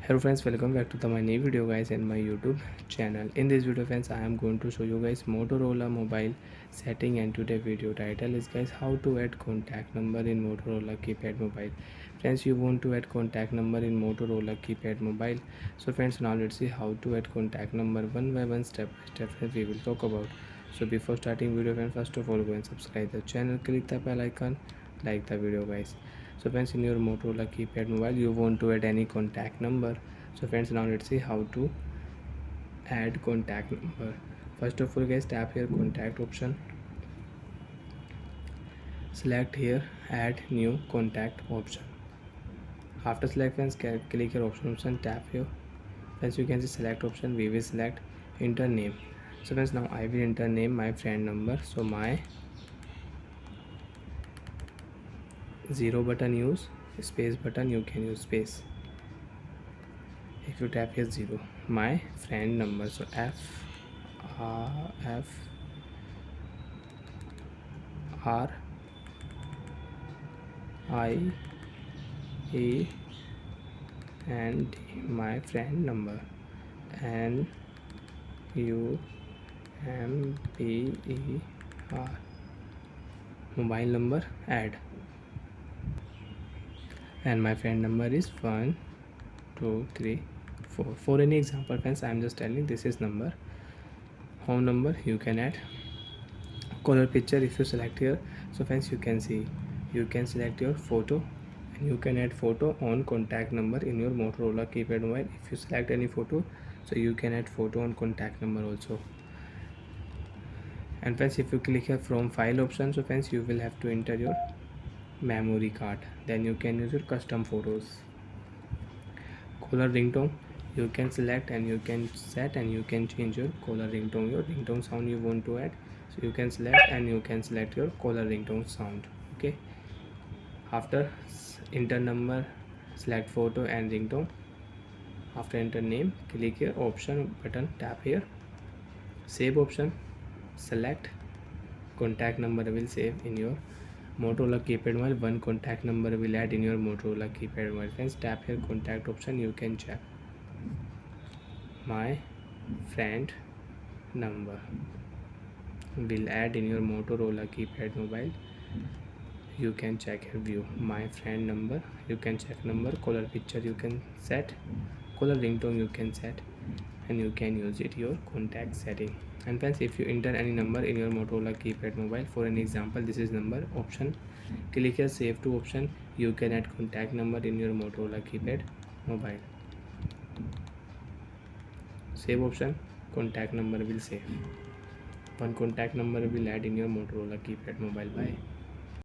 Hello friends, welcome back to my new video guys in my YouTube channel. In this video friends, I am going to show you guys Motorola mobile setting, and today video title is guys how to add contact number in Motorola keypad mobile. Friends, you want to add contact number in Motorola keypad mobile. So friends, now let's see how to add contact number one by one, step by step we will talk about. So before starting video friends, first of all go and subscribe the channel, click the bell icon, like the video guys. So friends, in your Motorola keypad mobile you want to add any contact number. So friends, now let's see how to add contact number. First of all guys, tap here contact option, select here add new contact option. After select friends, click here option, tap here friends, you can see select option, we will select enter name. So friends, now I will enter name my friend number. So my zero button use space button, you can use space. If you tap here zero, my friend number, so F R I A N D, my friend number, NUMBER, mobile number add, and my friend number is 1 2 3 4. For any example friends, I am just telling this is number. Home number you can add. Color picture, if you select here, so friends you can see you can select your photo and you can add photo on contact number in your Motorola keypad mobile. If you select any photo, so you can add photo on contact number also. And friends, if you click here from file option, so friends you will have to enter your memory card, then you can use your custom photos. Caller ringtone, you can select and you can set and you can change your caller ringtone, your ringtone sound you want to add. So you can select and you can select your caller ringtone sound. Okay, after enter number, select photo and ringtone. After enter name, click here option button, tap here save option, select contact number will save in your Motorola keypad mobile. One contact number will add in your Motorola keypad mobile. Friends, tap here contact option, you can check my friend number will add in your Motorola keypad mobile. You can check here view my friend number, you can check number, caller picture you can set, caller ringtone you can set, and you can use it your contact setting. And friends, if you enter any number in your Motorola keypad mobile, for an example this is number option, click here save to option, you can add contact number in your Motorola keypad mobile. Save option, contact number will save, one contact number will add in your Motorola keypad mobile. Bye.